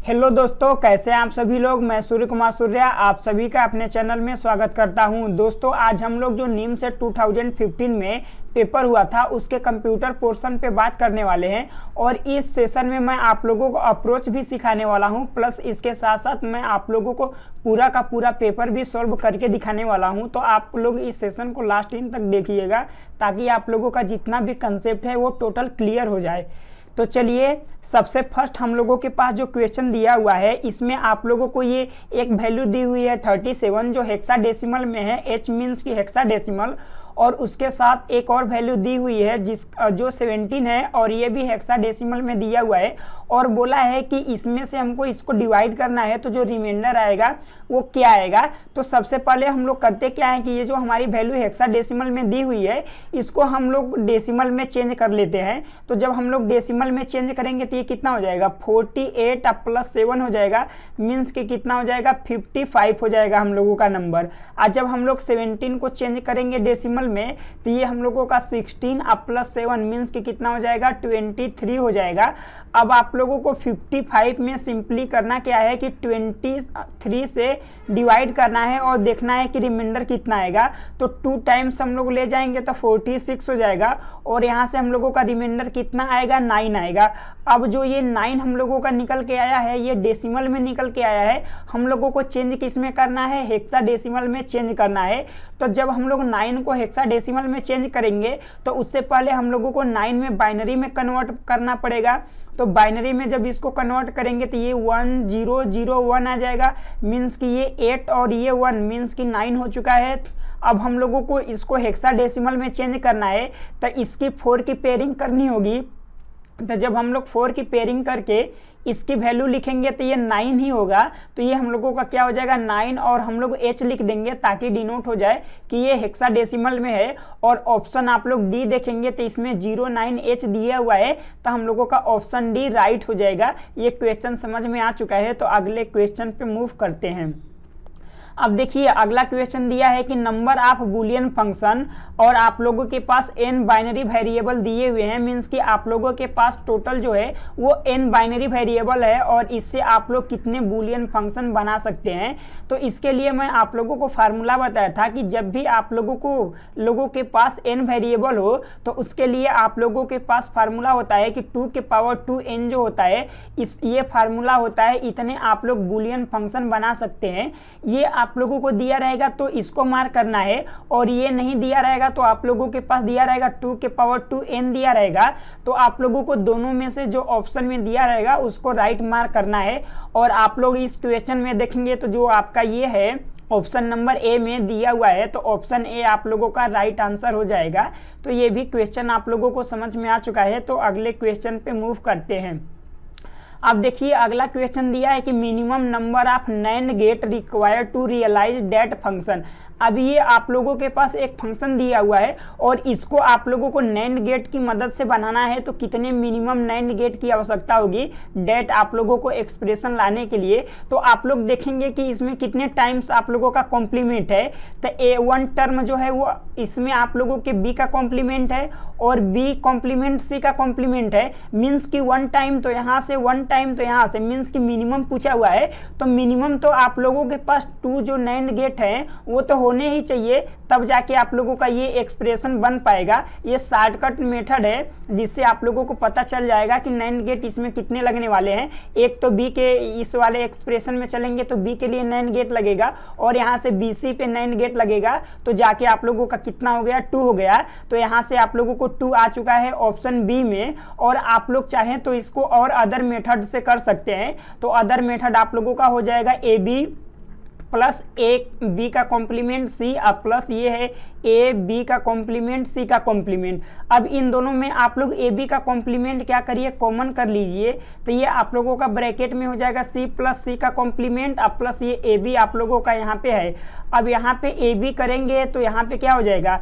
Hello दोस्तों, कैसे हैं आप सभी लोग। मैं सूर्य कुमार सूर्या आप सभी का अपने चैनल में स्वागत करता हूं। दोस्तों, आज हम लोग जो नीम से 2015 में पेपर हुआ था उसके कंप्यूटर पोर्शन पे बात करने वाले हैं और इस सेशन में मैं आप लोगों को अप्रोच भी सिखाने वाला हूं, प्लस इसके साथ साथ मैं आप लोगों को पूरा का पूरा पेपर भी सॉल्व करके दिखाने वाला हूं। तो आप लोग इस सेशन को लास्ट इन तक देखिएगा ताकि आप लोगों का जितना भी कंसेप्ट है वो टोटल क्लियर हो जाए। तो चलिए, सबसे फर्स्ट हम लोगों के पास जो क्वेश्चन दिया हुआ है इसमें आप लोगों को ये एक वैल्यू दी हुई है 37 जो हेक्साडेसिमल में है, एच मीन्स की हेक्साडेसिमल, और उसके साथ एक और वैल्यू दी हुई है जो 17 है और ये भी हेक्साडेसिमल में दिया हुआ है और बोला है कि इसमें से हमको इसको डिवाइड करना है तो जो रिमाइंडर आएगा वो क्या आएगा। तो सबसे पहले हम लोग करते क्या है कि ये जो हमारी वैल्यू हेक्साडेसिमल में दी हुई है इसको हम लोग डेसिमल में चेंज कर लेते हैं। तो जब हम लोग डेसिमल में चेंज करेंगे तो ये कितना हो जाएगा 48 अब प्लस 7 हो जाएगा, मीन्स कि कितना हो जाएगा 55 हो जाएगा हम लोगों का नंबर। आज जब हम लोग 17 को चेंज करेंगे डेसिमल में तो ये हम लोगों का 16 अब प्लस 7 मीन्स कि कितना हो जाएगा 23 हो जाएगा। अब आप लोगों को 55 में सिंपली करना क्या है कि 23 से डिवाइड करना है और देखना है कि रिमाइंडर कितना आएगा। तो 2 टाइम्स हम लोग ले जाएंगे तो 46 हो जाएगा और यहाँ से हम लोगों का रिमाइंडर कितना आएगा 9 आएगा। अब जो ये 9 हम लोगों का निकल के आया है ये डेसिमल में निकल के आया है, हम लोगों को चेंज किस में करना है हेक्साडेसिमल में चेंज करना है। तो जब हम लोग 9 को हेक्साडेसिमल में चेंज करेंगे तो उससे पहले हम लोगों को 9 में बाइनरी में कन्वर्ट करना पड़ेगा। तो बाइनरी में जब इसको कन्वर्ट करेंगे तो ये 1001 आ जाएगा, मीन्स कि ये 8 और ये 1 मीन्स कि 9 हो चुका है। अब हम लोगों को इसको हेक्साडेसिमल में चेंज करना है तो इसकी 4 की पेयरिंग करनी होगी। तो जब हम लोग 4 की पेयरिंग करके इसकी वैल्यू लिखेंगे तो ये 9 ही होगा। तो ये हम लोगों का क्या हो जाएगा 9 और हम लोग h लिख देंगे ताकि डिनोट हो जाए कि ये हेक्साडेसिमल में है। और ऑप्शन आप लोग डी देखेंगे तो इसमें 09H दिया हुआ है तो हम लोगों का ऑप्शन डी राइट हो जाएगा। ये क्वेश्चन समझ में आ चुका है। तो अगले क्वेश्चन पे मूव करते हैं। अब देखिए, अगला क्वेश्चन दिया है कि नंबर ऑफ बूलियन फंक्शन और आप लोगों के पास n बाइनरी वेरिएबल दिए हुए हैं, मीन्स कि आप लोगों के पास टोटल जो है वो n बाइनरी वेरिएबल है और इससे आप लोग कितने बूलियन फंक्शन बना सकते हैं। तो इसके लिए मैं आप लोगों को फार्मूला बताया था कि जब भी आप लोगों के पास n वेरिएबल हो तो उसके लिए आप लोगों के पास फार्मूला होता है कि 2 के पावर 2n जो होता है ये फार्मूला होता है, इतने आप लोग बूलियन फंक्शन बना सकते हैं। ये आप लोगों को दिया रहेगा तो इसको मार्क करना है और ये नहीं दिया रहेगा तो आप लोगों के पास दिया रहेगा 2 के पावर 2n दिया रहेगा। तो आप लोगों को दोनों में से जो ऑप्शन में दिया रहेगा उसको राइट मार्क करना है। और आप लोग इस क्वेश्चन में देखेंगे तो जो आपका ये है ऑप्शन नंबर ए में दिया हुआ है तो ऑप्शन ए आप लोगों का राइट आंसर हो जाएगा। तो ये भी क्वेश्चन आप लोगों को समझ में आ चुका है। तो अगले क्वेश्चन पे मूव करते हैं। अब देखिए, अगला क्वेश्चन दिया है कि minimum number of NAND gate required to realize that function. अब ये आप लोगों के पास एक फंक्शन दिया हुआ है और इसको आप लोगों को नैंड गेट की मदद से बनाना है। तो कितने मिनिमम नैंड गेट की आवश्यकता होगी डेट आप लोगों को एक्सप्रेशन लाने के लिए। तो आप लोग देखेंगे कि इसमें कितने टाइम्स आप लोगों का कॉम्प्लीमेंट है। तो A1 टर्म जो है वो इसमें आप लोगों के B का कॉम्प्लीमेंट है और B कॉम्प्लीमेंट C का कॉम्प्लीमेंट है, मीन्स कि 1 टाइम तो यहाँ से 1 टाइम तो यहाँ से, मीन्स कि मिनिमम पूछा हुआ है। तो मिनिमम तो आप लोगों के पास 2 जो नैंड गेट हैं वो तो होने ही चाहिए, तब जाके आप लोगों का ये एक्सप्रेशन बन पाएगा। ये शॉर्टकट मेथड है जिससे आप लोगों को पता चल जाएगा कि नैंड गेट इसमें कितने लगने वाले हैं। एक तो बी के इस वाले एक्सप्रेशन में चलेंगे तो बी के लिए नैंड गेट लगेगा और यहाँ से BC पे नैंड गेट लगेगा तो जाके आप लोगों का कितना हो गया 2 हो गया। तो यहाँ से आप लोगों को 2 आ चुका है ऑप्शन बी में। और आप लोग चाहें तो इसको और अदर मेथड से कर सकते हैं। तो अदर मेथड आप लोगों का हो जाएगा AB प्लस B का कॉम्प्लीमेंट C अब प्लस ये है AB का कॉम्प्लीमेंट C का कॉम्प्लीमेंट। अब इन दोनों में आप लोग AB का कॉम्प्लीमेंट क्या करिए कॉमन कर लीजिए। तो ये आप लोगों का ब्रैकेट में हो जाएगा C प्लस C का कॉम्प्लीमेंट अब प्लस ये AB आप लोगों का यहाँ पे है। अब यहाँ पे AB करेंगे तो यहाँ पे क्या हो जाएगा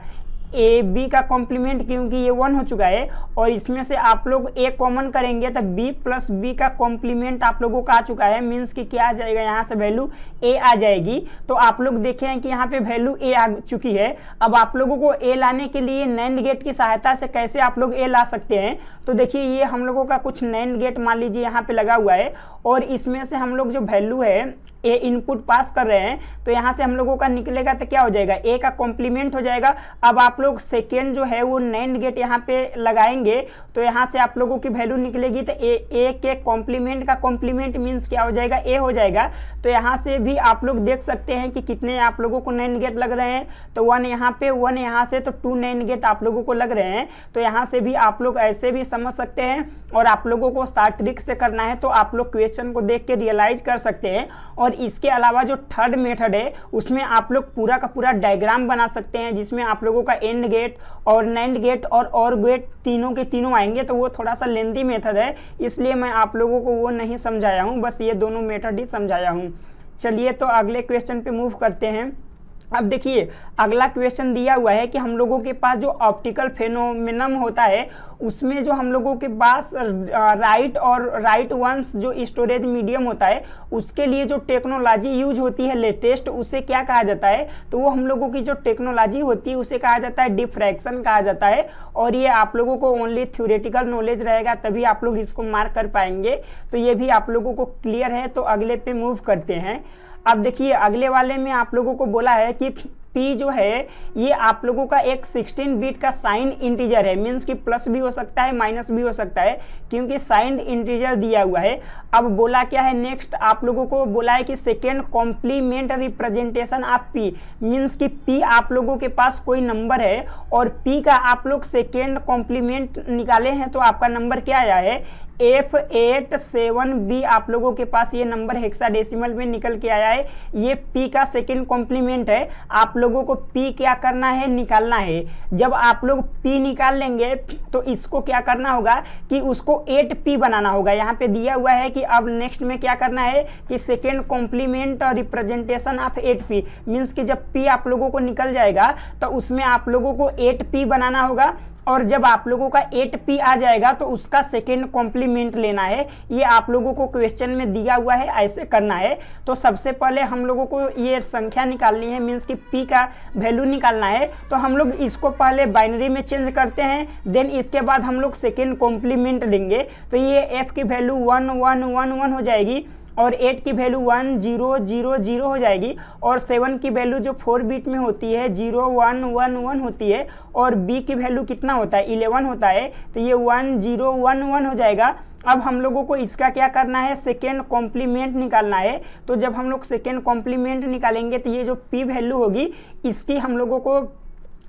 ए बी का कॉम्प्लीमेंट, क्योंकि ये 1 हो चुका है और इसमें से आप लोग ए कॉमन करेंगे तो बी प्लस बी का कॉम्प्लीमेंट आप लोगों का आ चुका है। मीन्स कि क्या आ जाएगा, यहाँ से वैल्यू ए आ जाएगी। तो आप लोग देखें कि यहाँ पे वैल्यू ए आ चुकी है। अब आप लोगों को ए लाने के लिए नैंड गेट की सहायता से कैसे आप लोग ए ला सकते हैं, तो देखिए ये हम लोगों का कुछ नैंड गेट मान लीजिए यहाँ पे लगा हुआ है और इसमें से हम लोग जो वैल्यू है ए इनपुट पास कर रहे हैं, तो यहाँ से हम लोगों का निकलेगा तो क्या हो जाएगा, ए का कॉम्प्लीमेंट हो जाएगा। अब आप लोग सेकेंड जो है वो नैंड गेट यहाँ पे लगाएंगे तो यहाँ से आप लोगों की वैल्यू निकलेगी तो ए के कॉम्प्लीमेंट का कॉम्प्लीमेंट मीन्स क्या हो जाएगा, ए हो जाएगा। तो यहाँ से भी आप लोग देख सकते हैं कि कितने आप लोगों को नैंड गेट लग रहे हैं, तो 1 यहाँ पे 1 यहाँ से, तो 2 नैंड गेट आप लोगों को लग रहे हैं। तो यहाँ से भी आप लोग ऐसे भी समझ सकते हैं और आप लोगों को शार्ट ट्रिक से करना है तो आप लोग क्वेश्चन को देख के रियलाइज कर सकते हैं। और इसके अलावा जो थर्ड मेथड है उसमें आप लोग पूरा का पूरा डायग्राम बना सकते हैं, जिसमें आप लोगों का एंड गेट और नैंड गेट और गेट तीनों के तीनों आएंगे। तो वो थोड़ा सा लेंथी मेथड है, इसलिए मैं आप लोगों को वो नहीं समझाया हूँ, बस ये दोनों मेथड ही समझाया हूँ। चलिए तो अगले क्वेश्चन पे मूव करते हैं। अब देखिए अगला क्वेश्चन दिया हुआ है कि हम लोगों के पास जो ऑप्टिकल फेनोमेनन होता है उसमें जो हम लोगों के पास राइट वंस जो स्टोरेज मीडियम होता है उसके लिए जो टेक्नोलॉजी यूज होती है लेटेस्ट, उसे क्या कहा जाता है, तो वो हम लोगों की जो टेक्नोलॉजी होती है उसे कहा जाता है डिफ्रैक्शन कहा जाता है। और ये आप लोगों को ओनली थ्योरेटिकल नॉलेज रहेगा तभी आप लोग इसको मार्क कर पाएंगे, तो ये भी आप लोगों को क्लियर है। तो अगले पे मूव करते हैं। अब देखिए अगले वाले में आप लोगों को बोला है कि P जो है ये आप लोगों का एक 16 बिट का साइन इंटीजर है, मीन्स कि प्लस भी हो सकता है माइनस भी हो सकता है, क्योंकि साइन इंटीजर दिया हुआ है। अब बोला क्या है नेक्स्ट, आप लोगों को बोला है कि second complement representation of P, means कि P आप लोगों के पास कोई नंबर है और P का आप लोग सेकेंड कॉम्प्लीमेंट निकाले हैं तो आपका नंबर क्या आया है, F87B आप लोगों के पास ये नंबर हेक्साडेसिमल में निकल के आया है। ये P का सेकेंड कॉम्प्लीमेंट है। आप लोगों को P क्या करना है, निकालना है। जब आप लोग P निकाल लेंगे तो इसको क्या करना होगा कि उसको 8P बनाना होगा। यहाँ पे दिया हुआ है कि अब नेक्स्ट में क्या करना है कि second complement representation of 8P, means कि जब P आप लोगों को निकल जाएगा तो उसमें आप लोगों को 8P बनाना होगा और जब आप लोगों का 8P आ जाएगा तो उसका सेकेंड कॉम्प्लीमेंट लेना है। ये आप लोगों को क्वेश्चन में दिया हुआ है, ऐसे करना है। तो सबसे पहले हम लोगों को ये संख्या निकालनी है, मीन्स कि P का वैल्यू निकालना है। तो हम लोग इसको पहले बाइनरी में चेंज करते हैं, देन इसके बाद हम लोग सेकेंड कॉम्प्लीमेंट लेंगे। तो ये F की वैल्यू 1 1 1 1 हो जाएगी और 8 की वैल्यू 1 0 0 0 हो जाएगी और 7 की वैल्यू जो 4 बिट में होती है 0 1 1 1 होती है और B की वैल्यू कितना होता है 11 होता है, तो ये 1 0 1 1 हो जाएगा। अब हम लोगों को इसका क्या करना है, सेकेंड कॉम्प्लीमेंट निकालना है। तो जब हम लोग सेकेंड कॉम्प्लीमेंट निकालेंगे तो ये जो P वैल्यू होगी इसकी हम लोगों को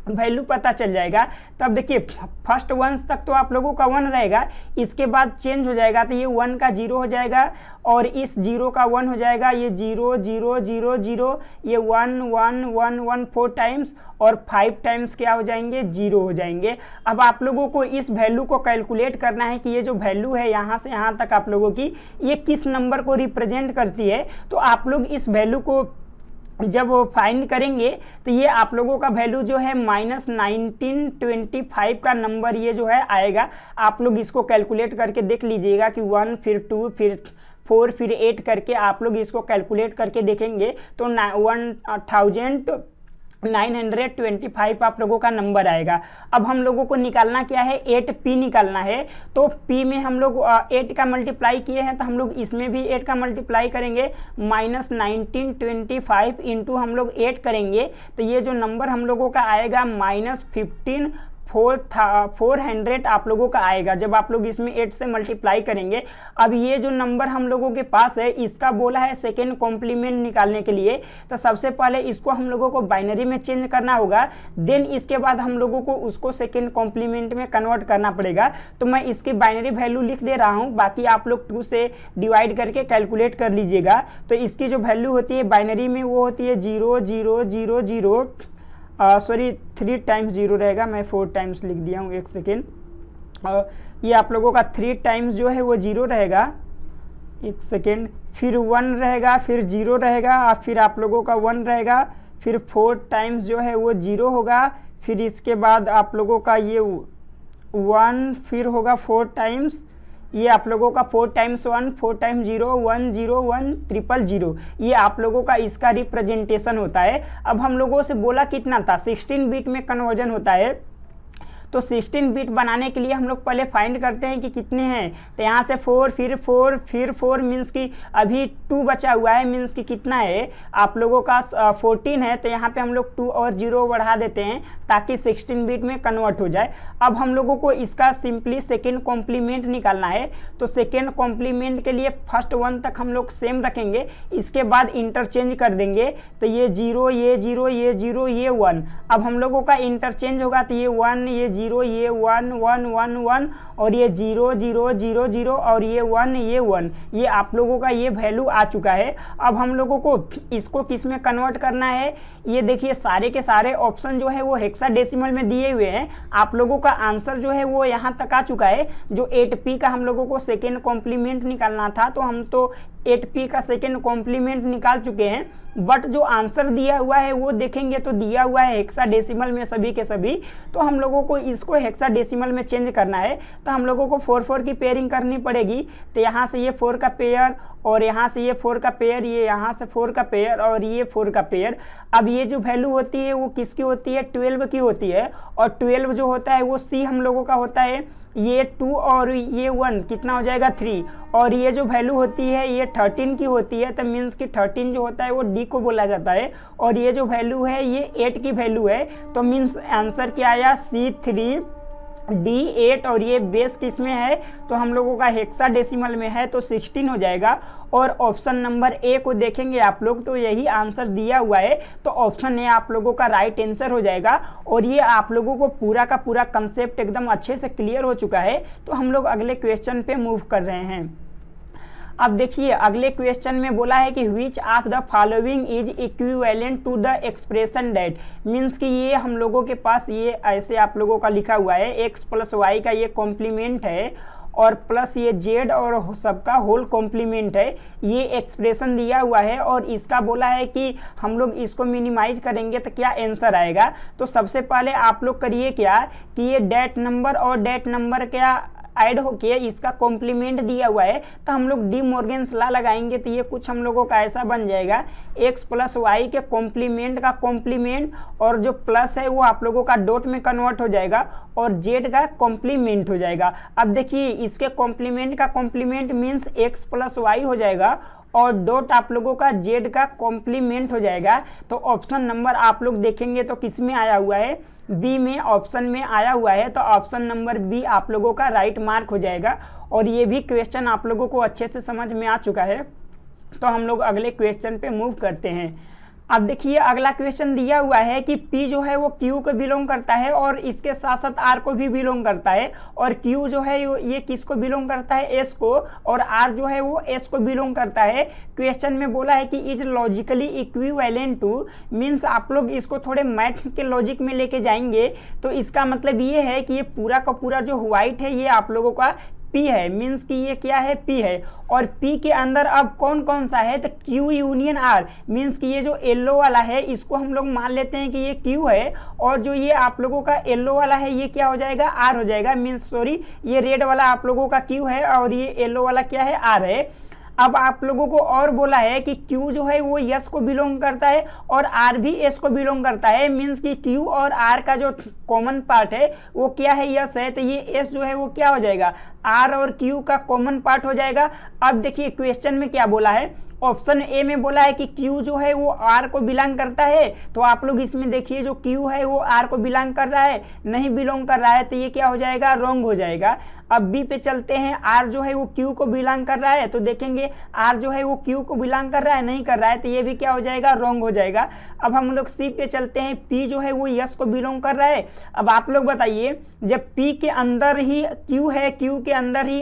वैल्यू पता चल जाएगा। तब देखिए फर्स्ट वंस तक तो आप लोगों का 1 रहेगा, इसके बाद चेंज हो जाएगा तो ये 1 का 0 हो जाएगा और इस 0 का 1 हो जाएगा। ये 0 0 0 0, ये 1 1 1 1 4 टाइम्स और 5 टाइम्स क्या हो जाएंगे, 0 हो जाएंगे। अब आप लोगों को इस वैल्यू को कैलकुलेट करना है कि ये जो वैल्यू है यहाँ से यहाँ तक आप लोगों की ये किस नंबर को रिप्रेजेंट करती है। तो आप लोग इस वैल्यू को जब वो फाइंड करेंगे तो ये आप लोगों का वैल्यू जो है -1925 का नंबर ये जो है आएगा। आप लोग इसको कैलकुलेट करके देख लीजिएगा कि 1 फिर 2 फिर 4 फिर 8 करके आप लोग इसको कैलकुलेट करके देखेंगे तो 1925 आप लोगों का नंबर आएगा। अब हम लोगों को निकालना क्या है, 8P निकालना है। तो P में हम लोग 8 का मल्टीप्लाई किए हैं तो हम लोग इसमें भी 8 का मल्टीप्लाई करेंगे, -1925 इंटू हम लोग 8 करेंगे तो ये जो नंबर हम लोगों का आएगा -400 आप लोगों का आएगा जब आप लोग इसमें 8 से मल्टीप्लाई करेंगे। अब ये जो नंबर हम लोगों के पास है इसका बोला है सेकेंड कॉम्प्लीमेंट निकालने के लिए, तो सबसे पहले इसको हम लोगों को बाइनरी में चेंज करना होगा, देन इसके बाद हम लोगों को उसको सेकेंड कॉम्प्लीमेंट में कन्वर्ट करना पड़ेगा। तो मैं इसकी बाइनरी वैल्यू लिख दे रहा हूँ, बाकी आप लोग 2 से डिवाइड करके कैलकुलेट कर लीजिएगा। तो इसकी जो वैल्यू होती है बाइनरी में वो होती है 0 0 0 0 सॉरी 3 टाइम्स 0 रहेगा, मैं 4 टाइम्स लिख दिया हूँ, एक सेकेंड। ये आप लोगों का 3 टाइम्स जो है वो 0 रहेगा, एक सेकेंड, फिर 1 रहेगा, फिर 0 रहेगा और फिर आप लोगों का 1 रहेगा, फिर 4 टाइम्स जो है वो 0 होगा, फिर इसके बाद आप लोगों का ये 1 फिर होगा 4 टाइम्स, ये आप लोगों का 4 टाइम्स 1, 4 टाइम्स 0, 1 0 1 000, ये आप लोगों का इसका रिप्रेजेंटेशन होता है। अब हम लोगों से बोला कितना था, 16 बिट में कन्वर्जन होता है। तो 16 बिट बनाने के लिए हम लोग पहले फाइंड करते हैं कि कितने हैं। तो यहाँ से 4 फिर 4 मीन्स कि अभी 2 बचा हुआ है, मीन्स कि कितना है आप लोगों का 14 है। तो यहाँ पे हम लोग 2 और 0 बढ़ा देते हैं ताकि 16 बिट में कन्वर्ट हो जाए। अब हम लोगों को इसका सिंपली सेकेंड कॉम्प्लीमेंट निकालना है। तो सेकेंड कॉम्प्लीमेंट के लिए फर्स्ट 1 तक हम लोग सेम रखेंगे, इसके बाद इंटरचेंज कर देंगे। तो ये 0 ये 0 ये 0 ये 1, अब हम लोगों का इंटरचेंज होगा। तो ये 1 ये 0 ये 1 1 1 1 और ये 0 0 0 0 और ये 1 ये 1, ये आप लोगों का ये वैल्यू आ चुका है। अब हम लोगों को इसको किस में कन्वर्ट करना है, ये देखिए सारे के सारे ऑप्शन जो है वो हेक्साडेसिमल में दिए हुए हैं। आप लोगों का आंसर जो है वो यहाँ तक आ चुका है। जो 8p का हम लोगों को सेकेंड कॉम्प्लीमेंट निकालना था, तो हम तो 8p का सेकेंड कॉम्प्लीमेंट निकाल चुके हैं। बट जो आंसर दिया हुआ है वो देखेंगे तो दिया हुआ है हेक्साडेसिमल में सभी के सभी। तो हम लोगों को इसको हेक्साडेसिमल में चेंज करना है। तो हम लोगों को 4 4 की पेयरिंग करनी पड़ेगी। तो यहाँ से ये 4 का पेयर और यहाँ से ये 4 का पेयर, ये यहाँ से 4 का पेयर और ये 4 का पेयर। अब ये जो वैल्यू होती है वो किसकी होती है, 12 की होती है। और 12 जो होता है वो C हम लोगों का होता है। ये 2 और ये 1 कितना हो जाएगा 3, और ये जो वैल्यू होती है ये 13 की होती है। तो मीन्स कि 13 जो होता है वो D को बोला जाता है। और ये जो वैल्यू है ये 8 की वैल्यू है। तो मीन्स आंसर क्या आया, C3 D8 और ये बेस किस में है, तो हम लोगों का हेक्साडेसिमल में है, तो 16 हो जाएगा। और ऑप्शन नंबर ए को देखेंगे आप लोग तो यही आंसर दिया हुआ है। तो ऑप्शन ए आप लोगों का राइट आंसर हो जाएगा। और ये आप लोगों को पूरा का पूरा कंसेप्ट एकदम अच्छे से क्लियर हो चुका है। तो हम लोग अगले क्वेश्चन पे मूव कर रहे हैं। अब देखिए अगले क्वेश्चन में बोला है कि which of the following is equivalent to the expression that, means कि ये हम लोगों के पास ये ऐसे आप लोगों का लिखा हुआ है, x प्लस वाई का ये कॉम्प्लीमेंट है और प्लस ये z और सबका होल कॉम्प्लीमेंट है। ये एक्सप्रेशन दिया हुआ है और इसका बोला है कि हम लोग इसको मिनिमाइज करेंगे तो क्या आंसर आएगा। तो सबसे पहले आप लोग करिए क्या कि ये डेट नंबर और डेट नंबर क्या ऐड होके इसका कॉम्प्लीमेंट दिया हुआ है। तो हम लोग डी मॉर्गन्स लॉ लगाएंगे तो ये कुछ हम लोगों का ऐसा बन जाएगा, x प्लस वाई के कॉम्प्लीमेंट का कॉम्प्लीमेंट और जो प्लस है वो आप लोगों का डॉट में कन्वर्ट हो जाएगा और z का कॉम्प्लीमेंट हो जाएगा। अब देखिए इसके कॉम्प्लीमेंट का complement means x plus Y हो जाएगा और डॉट आप लोगों का z का कॉम्प्लीमेंट हो जाएगा। तो ऑप्शन नंबर आप लोग देखेंगे तो किस में आया हुआ है, बी में ऑप्शन में आया हुआ है। तो ऑप्शन नंबर बी आप लोगों का राइट मार्क हो जाएगा। और ये भी क्वेश्चन आप लोगों को अच्छे से समझ में आ चुका है। तो हम लोग अगले क्वेश्चन पे मूव करते हैं। अब देखिए अगला क्वेश्चन दिया हुआ है कि P जो है वो Q को बिलोंग करता है और इसके साथ साथ R को भी बिलोंग करता है। और Q जो है ये किसको बिलोंग करता है, S को, और R जो है वो S को बिलोंग करता है। क्वेश्चन में बोला है कि is logically equivalent to, means आप लोग इसको थोड़े मैथ के लॉजिक में लेके जाएंगे तो इसका मतलब ये है कि ये पूरा का पूरा जो व्हाइट है ये आप लोगों का P है, मीन्स कि ये क्या है, P है। और P के अंदर अब कौन कौन सा है, तो Q यूनियन R, मीन्स कि ये जो येलो वाला है इसको हम लोग मान लेते हैं कि ये Q है। और जो ये आप लोगों का येलो वाला है ये क्या हो जाएगा, R हो जाएगा। मीन्स सॉरी, ये रेड वाला आप लोगों का Q है और ये येलो वाला क्या है, R है। अब आप लोगों को और बोला है कि Q जो है वो S को बिलोंग करता है और R भी S को बिलोंग करता है। मीन्स कि Q और R का जो कॉमन पार्ट है वो क्या है, S है। तो ये S जो है वो क्या हो जाएगा, R और Q का कॉमन पार्ट हो जाएगा। अब देखिए क्वेश्चन में क्या बोला है, ऑप्शन ए में बोला है कि Q जो है वो R को बिलोंग करता है। तो आप लोग इसमें देखिए जो Q है वो R को बिलोंग कर रहा है, नहीं बिलोंग कर रहा है, तो ये क्या हो जाएगा, रॉन्ग हो जाएगा। अब बी पे चलते हैं, R जो है वो Q को बिलोंग कर रहा है, तो देखेंगे R जो है वो Q को बिलोंग कर रहा है, नहीं कर रहा है, तो ये भी क्या हो जाएगा, रॉन्ग हो जाएगा। अब हम लोग सी पे चलते हैं, P जो है वो S को बिलोंग कर रहा है। अब आप लोग बताइए, जब P के अंदर ही Q है, Q के अंदर ही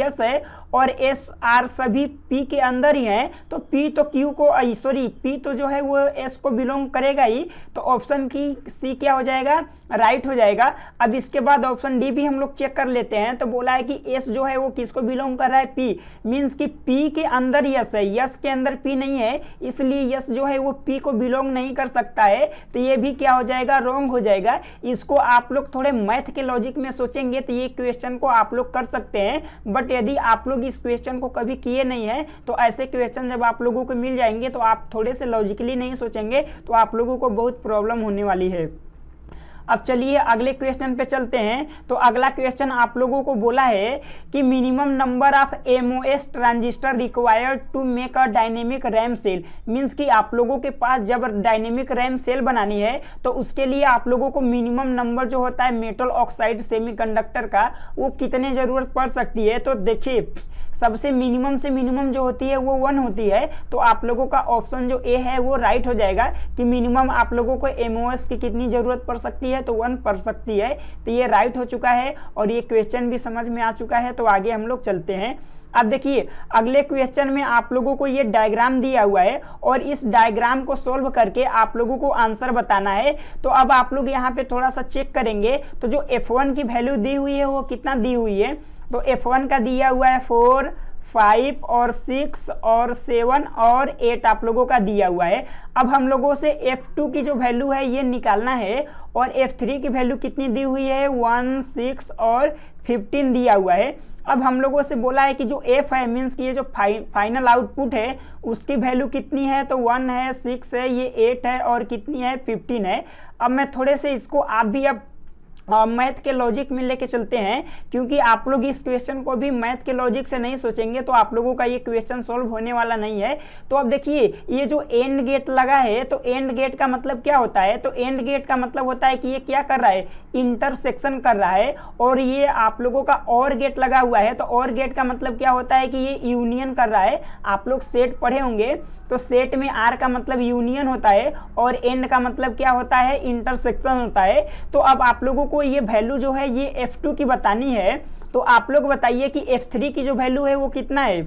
S है और एस आर सभी पी के अंदर ही हैं, तो पी तो क्यू को सॉरी पी तो जो है वो एस को बिलोंग करेगा ही, तो ऑप्शन की सी क्या हो जाएगा, राइट हो जाएगा। अब इसके बाद ऑप्शन डी भी हम लोग चेक कर लेते हैं, तो बोला है कि एस जो है वो किसको बिलोंग कर रहा है, पी, मीन्स कि पी के अंदर यस है, यस के अंदर पी नहीं है, इसलिए यस जो है वो पी को बिलोंग नहीं कर सकता है, तो ये भी क्या हो जाएगा, रॉन्ग हो जाएगा। इसको आप लोग थोड़े मैथ के लॉजिक में सोचेंगे तो ये क्वेश्चन को आप लोग कर सकते हैं, बट यदि आप लोग इस क्वेश्चन को कभी किए नहीं है तो ऐसे क्वेश्चन जब आप लोगों को मिल जाएंगे तो आप थोड़े से लॉजिकली नहीं सोचेंगे तो आप लोगों को बहुत प्रॉब्लम होने वाली है। अब चलिए अगले क्वेश्चन पे चलते हैं। तो अगला क्वेश्चन आप लोगों को बोला है कि minimum number of MOS transistor required to make a dynamic RAM cell, means कि आप लोगों के पास जब डायनेमिक रैम सेल बनानी है तो उसके लिए आप लोगों को मिनिमम नंबर जो होता है मेटल ऑक्साइड सेमीकंडक्टर का वो कितने जरूरत पड़ सकती है। तो देखिए सबसे मिनिमम से मिनिमम जो होती है वो 1 होती है, तो आप लोगों का ऑप्शन जो ए है वो राइट हो जाएगा कि मिनिमम आप लोगों को एमओएस की कितनी जरूरत पड़ सकती है, तो 1 पड़ सकती है, तो ये राइट हो चुका है और ये क्वेश्चन भी समझ में आ चुका है। तो आगे हम लोग चलते हैं। अब देखिए अगले क्वेश्चन में आप लोगों को ये डायग्राम दिया हुआ है और इस डायग्राम को सॉल्व करके आप लोगों को आंसर बताना है। तो अब आप लोग यहाँ पे थोड़ा सा चेक करेंगे, तो जो F1 की वैल्यू दी हुई है वो कितना दी हुई है, तो F1 का दिया हुआ है 4, 5 और 6 और 7 और 8 आप लोगों का दिया हुआ है। अब हम लोगों से F2 की जो वैल्यू है ये निकालना है और F3 की वैल्यू कितनी दी हुई है, 1, 6 और 15 दिया हुआ है। अब हम लोगों से बोला है कि जो F है मीन्स कि ये जो फाइनल आउटपुट है उसकी वैल्यू कितनी है, तो 1 है, 6 है, ये 8 है और कितनी है, 15 है। अब मैं थोड़े से इसको आप भी अब मैथ के लॉजिक में लेके चलते हैं, क्योंकि आप लोग इस क्वेश्चन को भी मैथ के लॉजिक से नहीं सोचेंगे तो आप लोगों का ये क्वेश्चन सॉल्व होने वाला नहीं है। तो अब देखिए ये जो एंड गेट लगा है, तो एंड गेट का मतलब क्या होता है, तो एंड गेट का मतलब होता है कि ये क्या कर रहा है, इंटरसेक्शन कर रहा है। और ये आप लोगों का और गेट लगा हुआ है, तो और गेट का मतलब क्या होता है कि ये यूनियन कर रहा है। आप लोग सेट पढ़े होंगे, तो सेट में आर का मतलब यूनियन होता है और एंड का मतलब क्या होता है, इंटरसेक्शन होता है। तो अब आप लोगों को ये वैल्यू जो है ये F2 की बतानी है, तो आप लोग बताइए कि F3 की जो वैल्यू है वो कितना है,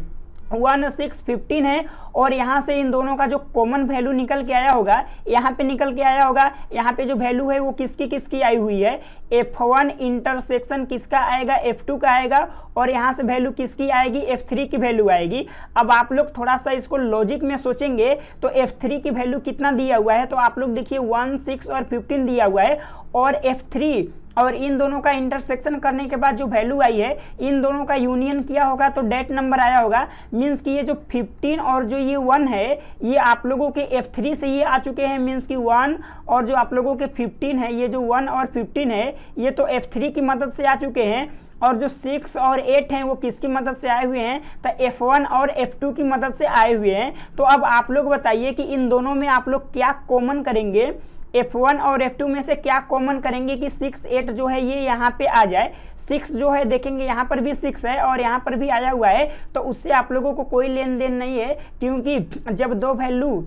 1, 6, 15 है। और यहाँ से इन दोनों का जो कॉमन वैल्यू निकल के आया होगा, यहाँ पे निकल के आया होगा, यहाँ पे जो वैल्यू है वो किसकी किसकी आई हुई है, F1 इंटरसेक्शन किसका आएगा, F2 का आएगा, और यहाँ से वैल्यू किसकी आएगी, F3 की वैल्यू आएगी। अब आप लोग थोड़ा सा इसको लॉजिक में सोचेंगे, तो F3 की वैल्यू कितना दिया हुआ है, तो आप लोग देखिए 1, 6 और 15 दिया हुआ है, और F3 और इन दोनों का इंटरसेक्शन करने के बाद जो वैल्यू आई है, इन दोनों का यूनियन किया होगा तो डेट नंबर आया होगा। मीन्स कि ये जो 15 और जो ये 1 है ये आप लोगों के F3 से ये आ चुके हैं, मीन्स कि 1 और जो आप लोगों के 15 है, ये जो 1 और 15 है ये तो F3 की मदद से आ चुके हैं, और जो 6 और 8 हैं वो किसकी मदद से आए हुए हैं, तो F1 और F2 की मदद से आए हुए हैं। तो अब आप लोग बताइए कि इन दोनों में आप लोग क्या कॉमन करेंगे, F1 और F2 में से क्या कॉमन करेंगे कि 6, 8 जो है ये यहाँ पे आ जाए। 6 जो है देखेंगे यहाँ पर भी 6 है और यहाँ पर भी आया हुआ है, तो उससे आप लोगों को कोई लेन देन नहीं है, क्योंकि जब दो वैल्यू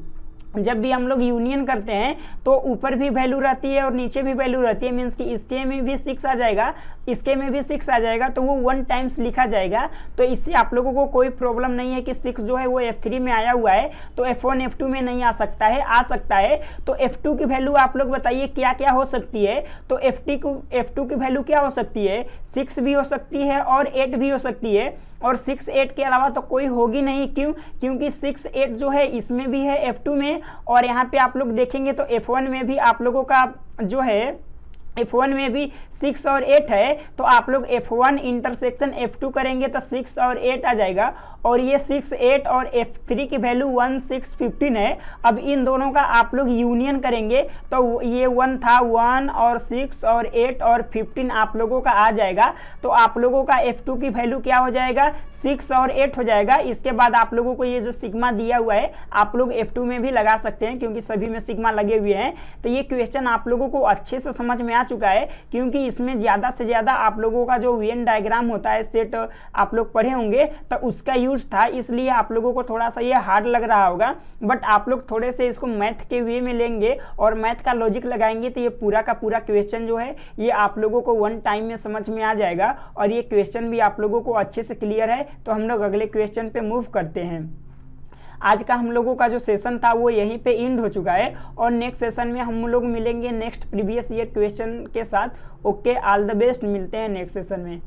जब भी हम लोग यूनियन करते हैं तो ऊपर भी वैल्यू रहती है और नीचे भी वैल्यू रहती है। मीन्स कि इसके में भी 6 आ जाएगा, इसके में भी 6 आ जाएगा, तो वो 1 टाइम्स लिखा जाएगा। तो इससे आप लोगों को कोई प्रॉब्लम नहीं है कि 6 जो है वो F3 में आया हुआ है तो F1 F2 में नहीं आ सकता है, आ सकता है। तो F2 की वैल्यू आप लोग बताइए क्या क्या हो सकती है, तो F2 की वैल्यू क्या हो सकती है, 6 भी हो सकती है और 8 भी हो सकती है, और 6, 8 के अलावा तो कोई होगी नहीं। क्यों, क्योंकि 6, 8 जो है इसमें भी है F2 में, और यहाँ पे आप लोग देखेंगे तो F1 में भी आप लोगों का जो है F1 में भी 6 और 8 है, तो आप लोग F1 इंटरसेक्शन F2 करेंगे तो 6 और 8 आ जाएगा, और ये 6, 8 और F3 की वैल्यू 1, 6, 15 है। अब इन दोनों का आप लोग यूनियन करेंगे तो ये 1 था, 1 और 6 और 8 और 15 आप लोगों का आ जाएगा। तो आप लोगों का F2 की वैल्यू क्या हो जाएगा, 6 और 8 हो जाएगा। इसके बाद आप लोगों को ये जो सिग्मा दिया हुआ है आप लोग F2 में भी लगा सकते हैं, क्योंकि सभी में सिग्मा लगे हुए हैं। तो ये क्वेश्चन आप लोगों को अच्छे से समझ में आ चुका है, क्योंकि इसमें ज़्यादा से ज़्यादा आप लोगों का जो वेन डायग्राम होता है सेट आप लोग पढ़े होंगे, तो उसका यूज कंफ्यूज था, इसलिए आप लोगों को थोड़ा सा ये हार्ड लग रहा होगा, बट आप लोग थोड़े से इसको मैथ के वे में लेंगे और मैथ का लॉजिक लगाएंगे तो ये पूरा का पूरा क्वेश्चन जो है ये आप लोगों को वन टाइम में समझ में आ जाएगा और ये क्वेश्चन भी आप लोगों को अच्छे से क्लियर है। तो हम लोग अगले क्वेश्चन पे मूव करते हैं। आज का हम लोगों का जो सेशन था वो यहीं पे एंड हो चुका है और नेक्स्ट सेशन में हम लोग मिलेंगे नेक्स्ट प्रीवियस ईयर क्वेश्चन के साथ। ओके, ऑल द बेस्ट, मिलते हैं नेक्स्ट सेशन में।